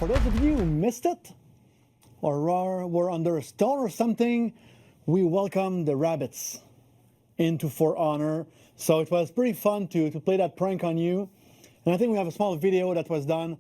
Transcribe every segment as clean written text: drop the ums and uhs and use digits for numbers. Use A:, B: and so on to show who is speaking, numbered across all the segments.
A: for those of you who missed it, or were under a stone or something, we welcomed the rabbits into For Honor. So it was pretty fun to play that prank on you. And I think we have a small video that was done.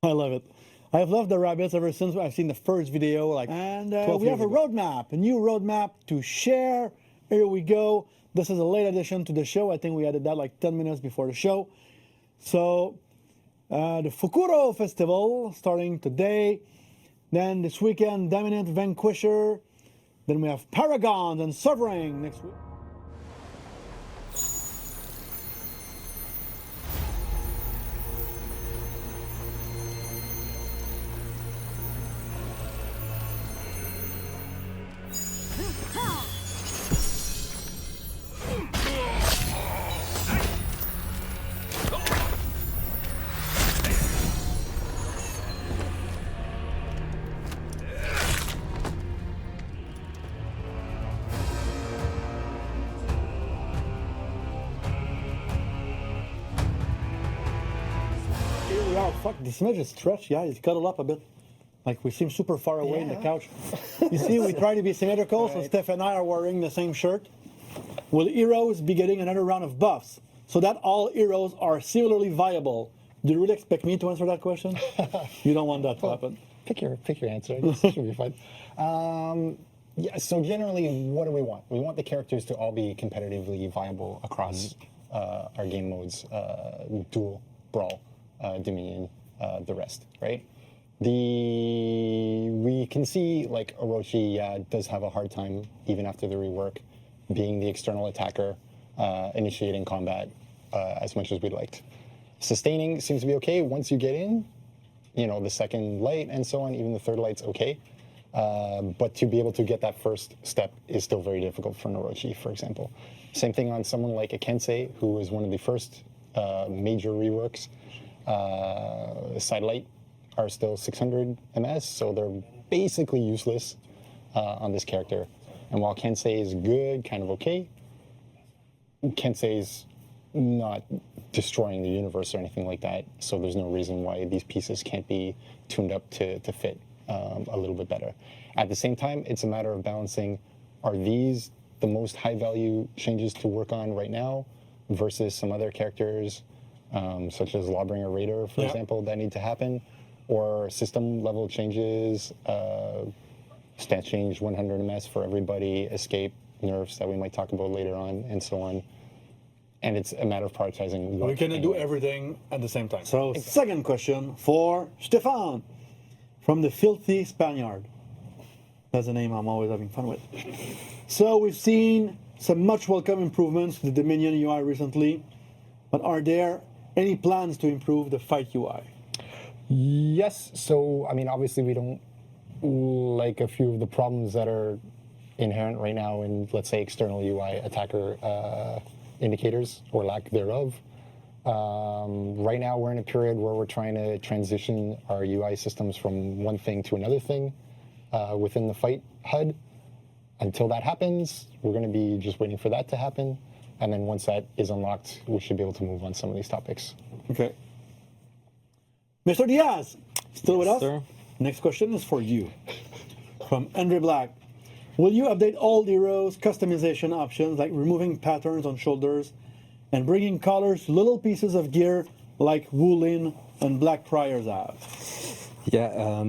A: I love it. I've loved the rabbits ever since I've seen the first video. And we have a roadmap, a new roadmap to share. Here we go. This is a late addition to the show. I think we added that like 10 minutes before the show. So the Fukuro Festival starting today. Then this weekend, Dominant Vanquisher. Then we have Paragons and Sovereign next week. Oh, fuck, this image is stretched, yeah, it's cuddled up a bit. Like we seem super far away in the couch. You see, we try to be symmetrical, so Steph and I are wearing the same shirt. Will heroes be getting another round of buffs so that all heroes are similarly viable? Do you really expect me to answer that question? You don't want that to happen.
B: Pick your answer. I guess it should be fun. Yeah, so generally, what do we want? We want the characters to all be competitively viable across our game modes, Duel, Brawl, Dominion, the rest, right? We can see like Orochi does have a hard time even after the rework being the external attacker, initiating combat as much as we'd liked. Sustaining seems to be okay once you get in, you know, the second light and so on, even the third light's okay. But to be able to get that first step is still very difficult for an Orochi, for example. Same thing on someone like a Kensei, who is one of the first major reworks. Sidelight are still 600 MS, so they're basically useless on this character. And while Kensei is good, kind of okay, Kensei's not destroying the universe or anything like that, so there's no reason why these pieces can't be tuned up to fit a little bit better. At the same time, it's a matter of balancing, are these the most high-value changes to work on right now versus some other characters, such as Lawbringer Raider, for example, that need to happen, or system-level changes, stat change 100 MS for everybody, escape, nerfs that we might talk about later on, and so on. And it's a matter of prioritizing.
A: We cannot do everything at the same time. So, second question for Stefan from the Filthy Spaniard. That's a name I'm always having fun with. So, we've seen some much welcome improvements to the Dominion UI recently, but are there any plans to improve the fight UI?
B: Yes. So, I mean, obviously, we don't like a few of the problems that are inherent right now in, let's say, external UI attacker indicators or lack thereof. Right now, we're in a period where we're trying to transition our UI systems from one thing to another thing within the fight HUD. Until that happens, we're going to be just waiting for that to happen. And then once that is unlocked, we should be able to move on some of these topics.
A: Okay. Mr. Diaz, still with us?
C: Sir.
A: Next question is for you. From Andre Black. Will you update all heroes' customization options, like removing patterns on shoulders and bringing colors to little pieces of gear like Wulin and Black Priors have?
C: Yeah,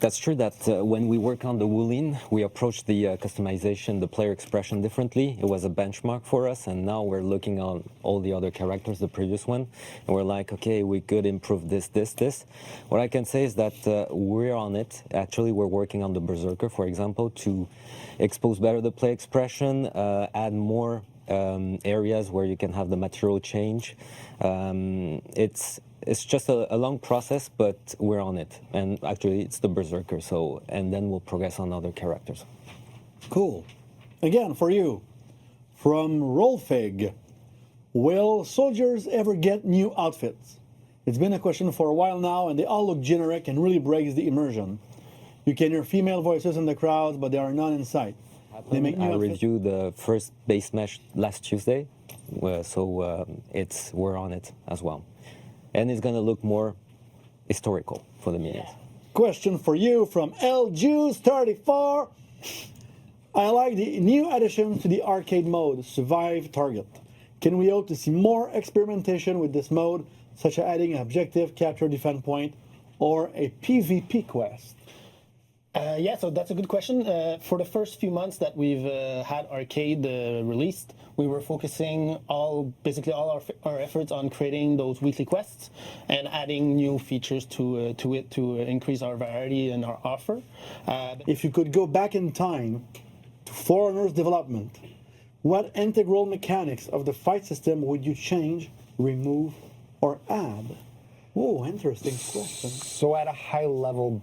C: that's true that when we work on the Wulin, we approach the customization, the player expression differently. It was a benchmark for us, and now we're looking on all the other characters, the previous one, and we're like, okay, we could improve this. What I can say is that we're on it. Actually, we're working on the Berserker, for example, to expose better the play expression, add more areas where you can have the material change. It's just a long process, but we're on it. And actually, it's the Berserker, so, and then we'll progress on other characters.
A: Cool. Again, for you, from Rollfig, will soldiers ever get new outfits? It's been a question for a while now, and they all look generic and really breaks the immersion. You can hear female voices in the crowds, but there are none in sight. They make new
C: I
A: outfits.
C: reviewed the first base match last Tuesday, so we're on it as well. And it's going to look more historical for the minions.
A: Question for you from LJuice34. I like the new addition to the arcade mode, Survive Target. Can we hope to see more experimentation with this mode, such as adding an objective, capture, defend point, or a PvP quest?
D: Yeah, so that's a good question. For the first few months that we've had Arcade released, we were focusing basically all our efforts on creating those weekly quests and adding new features to it to increase our variety and our offer.
A: If you could go back in time to Foreigner's development, what integral mechanics of the fight system would you change, remove, or add? Oh, interesting question.
B: So at a high level,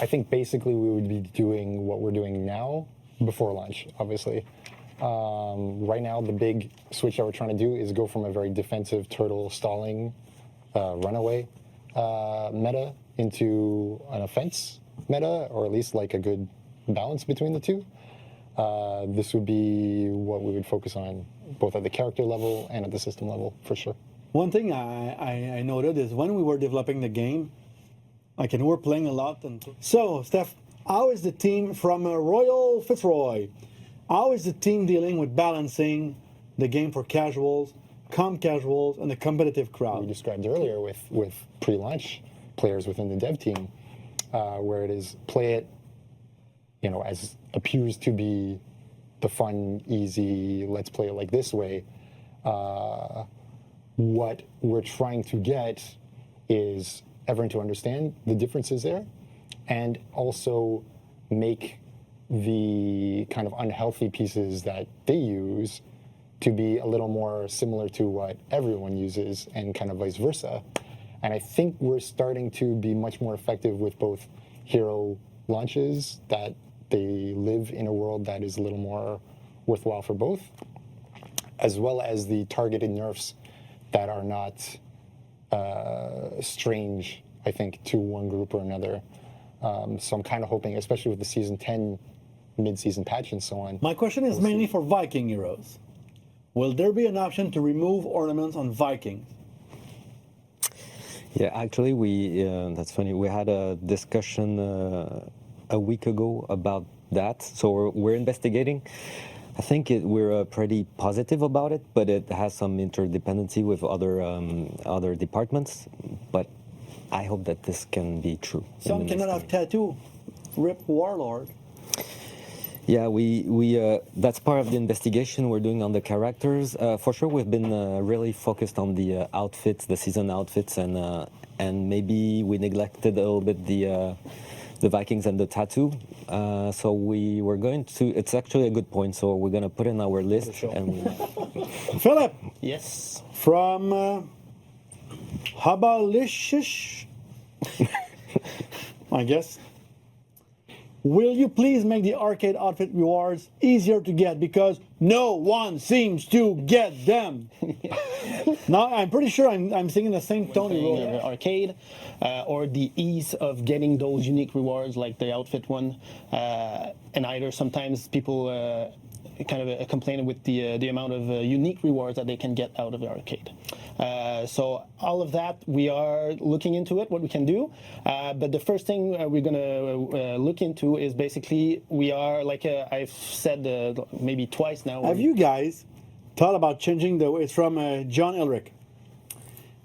B: I think basically we would be doing what we're doing now before launch, obviously. Right now, the big switch that we're trying to do is go from a very defensive turtle stalling runaway meta into an offense meta, or at least like a good balance between the two. This would be what we would focus on, both at the character level and at the system level, for sure.
A: One thing I noted is when we were developing the game, and we're playing a lot. So, Steph, how is the team from Royal Fitzroy? How is the team dealing with balancing the game for casuals, casuals, and the competitive
B: We
A: crowd?
B: described earlier with pre-launch players within the dev team, where it is play it, as appears to be the fun, easy, let's play it like this way. What we're trying to get is everyone to understand the differences there, and also make the kind of unhealthy pieces that they use to be a little more similar to what everyone uses, and kind of vice versa. And I think we're starting to be much more effective with both hero launches, that they live in a world that is a little more worthwhile for both, as well as the targeted nerfs that are not strange, I think, to one group or another. So I'm kind of hoping, especially with the Season 10 mid-season patch and so on.
A: My question is mainly for Viking heroes. Will there be an option to remove ornaments on Vikings?
C: Yeah, actually, that's funny. We had a discussion a week ago about that, so we're investigating. I think we're pretty positive about it, but it has some interdependency with other departments. But I hope that this can be true.
A: Some cannot have tattoo. Rip Warlord.
C: Yeah, we that's part of the investigation we're doing on the characters. For sure, we've been really focused on the outfits, the season outfits, and maybe we neglected a little bit the Vikings and the tattoo. So we were going to. It's actually a good point. So we're going to put in our list. And
A: Philip.
D: Yes.
A: From Habalicious, I guess. Will you please make the arcade outfit rewards easier to get, because no one seems to get them? Now, I'm pretty sure I'm singing the same tone you wrote.
D: Arcade, or the ease of getting those unique rewards like the outfit one, and either sometimes people kind of complaining with the amount of unique rewards that they can get out of the arcade. So all of that, we are looking into it, what we can do. But the first thing we're going to look into is basically we are, like I've said maybe twice now.
A: Have you guys thought about changing the way, it's from John Elric.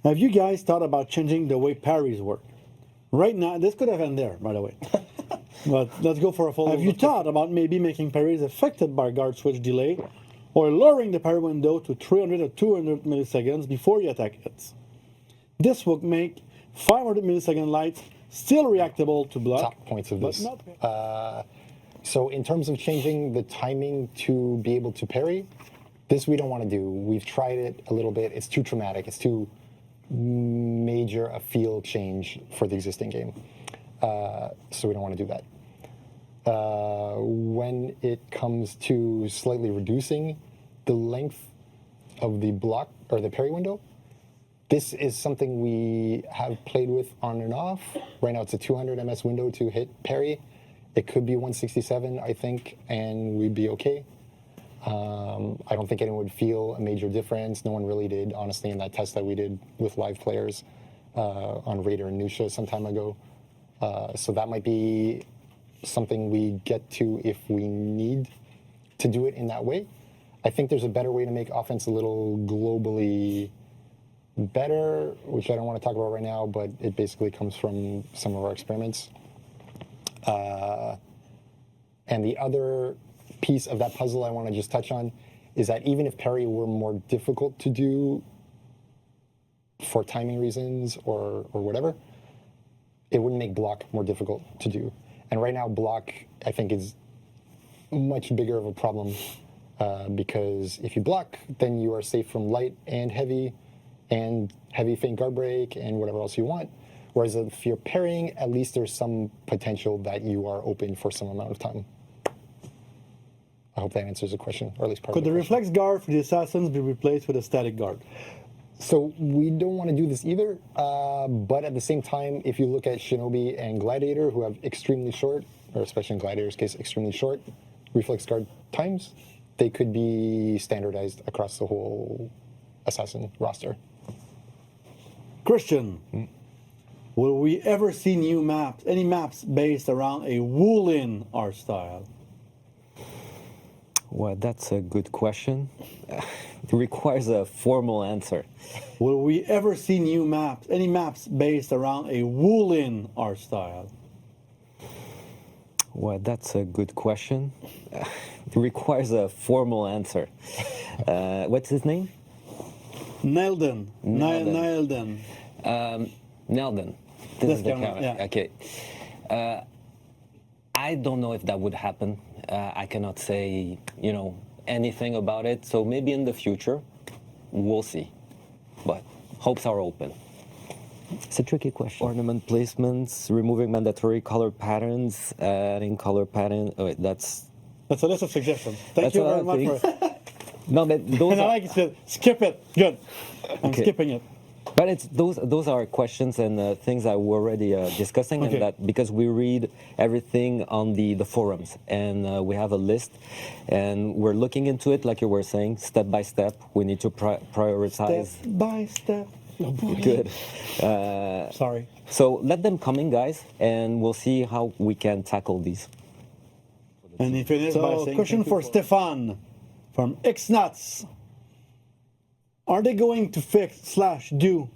A: Have you guys thought about changing the way parries work? Right now, this could have ended there, by the way. But let's go for a full. Have you thought about maybe making parries affected by guard switch delay, or lowering the parry window to 300 or 200 milliseconds before your attack hits? This will make 500 millisecond lights still reactable to block.
B: Top points of this.
A: Not
B: So in terms of changing the timing to be able to parry, this we don't want to do. We've tried it a little bit. It's too traumatic. It's too major a feel change for the existing game. So we don't want to do that. When it comes to slightly reducing the length of the block or the parry window, This is something we have played with on and off. Right now it's a 200 ms window to hit parry. It could be 167, I think, and we'd be okay. I don't think anyone would feel a major difference. No one really did, honestly, in that test that we did with live players on Raider and Nusha some time ago. So that might be something we get to if we need to do it in that way. I think there's a better way to make offense a little globally better, which I don't want to talk about right now, but it basically comes from some of our experiments. And the other piece of that puzzle I want to just touch on is that even if parry were more difficult to do for timing reasons or whatever, it wouldn't make block more difficult to do. And right now, block, I think, is much bigger of a problem because if you block, then you are safe from light and heavy feint guard break and whatever else you want. Whereas if you're parrying, at least there's some potential that you are open for some amount of time. I hope that answers the question, or at least part
A: Could
B: of
A: the
B: the question.
A: reflex guard for the assassins be replaced with a static guard?
B: So we don't want to do this either, but at the same time, if you look at Shinobi and Gladiator, who have extremely short, or especially in Gladiator's case, extremely short reflex guard times, they could be standardized across the whole assassin roster.
A: Christian, will we ever see new maps, any maps based around a Wulin art style?
C: Well, that's a good question. It requires a formal answer.
A: Will we ever see new maps, any maps based around a Wulin art style?
C: Well, that's a good question. It requires a formal answer. What's his name?
A: Nelden.
C: Nelden.
A: Nelden.
C: Nelden.
A: This
C: is the
A: camera, yeah.
C: Okay. I don't know if that would happen. I cannot say, anything about it. So maybe in the future, we'll see. But hopes are open. It's a tricky question. Ornament placements, removing mandatory color patterns, adding color pattern. Oh, wait, that's
A: a list of suggestions. Thank
C: That's
A: you
C: a
A: very
C: lot
A: much
C: of
A: for
C: things. No, but those
A: And I
C: are,
A: like you said, skip it. Good. I'm
C: Okay.
A: skipping it.
C: but it's those are questions and things that we're already discussing,
A: Okay.
C: and that because we read everything on the forums, and we have a list, and we're looking into it, like you were saying, step by step. We need to prioritize.
A: Step by step. Oh, boy.
C: Good.
A: Sorry.
C: So let them come in, guys, and we'll see how we can tackle these.
A: And he finished by saying, question for Stefan from Xnuts. Are they going to fix/do?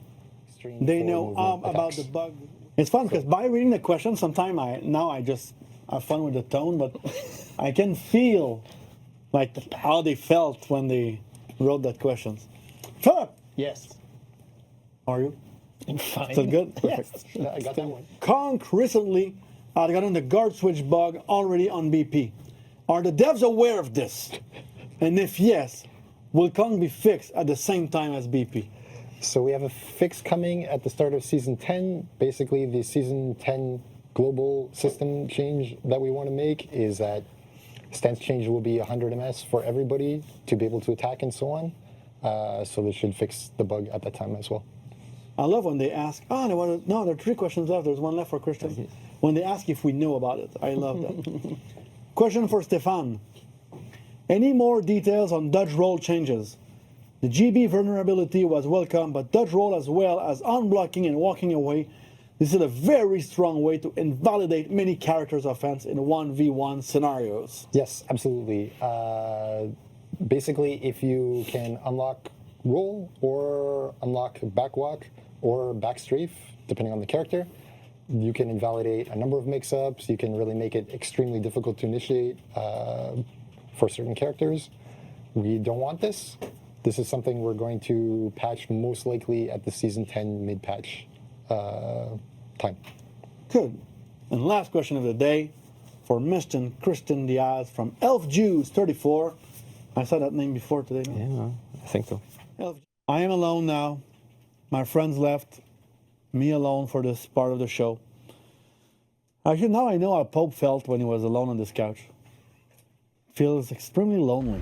A: They know about the bug. It's fun because by reading the question, sometimes I just have fun with the tone, but I can feel like how they felt when they wrote that question. Philip,
D: Yes.
A: how are you?
D: I'm fine.
A: Still good?
D: Yes.
B: I got that one.
A: Conk recently had gotten the guard switch bug already on BP. Are the devs aware of this? And if yes, will Conk be fixed at the same time as BP?
B: So we have a fix coming at the start of Season 10. Basically, the Season 10 global system change that we want to make is that stance change will be 100 ms for everybody to be able to attack and so on. So this should fix the bug at that time as well.
A: I love when they ask, no, there are 3 questions left. There's one left for Christian. When they ask if we know about it. I love that. Question for Stefan. Any more details on dodge roll changes? The GB vulnerability was welcome, but dodge roll as well as unblocking and walking away. This is a very strong way to invalidate many characters' offense in 1v1 scenarios.
B: Yes, absolutely. Basically, if you can unlock roll or unlock backwalk or backstrafe, depending on the character, you can invalidate a number of mix-ups. You can really make it extremely difficult to initiate for certain characters. We don't want this. This is something we're going to patch most likely at the Season 10 mid-patch time.
A: Good. And last question of the day for Mr. Christian Diaz from Elf Jews 34. I saw that name before today. No?
C: Yeah, I think so.
A: I am alone now. My friends left. Me alone for this part of the show. Actually, now I know how Pope felt when he was alone on this couch. Feels extremely lonely.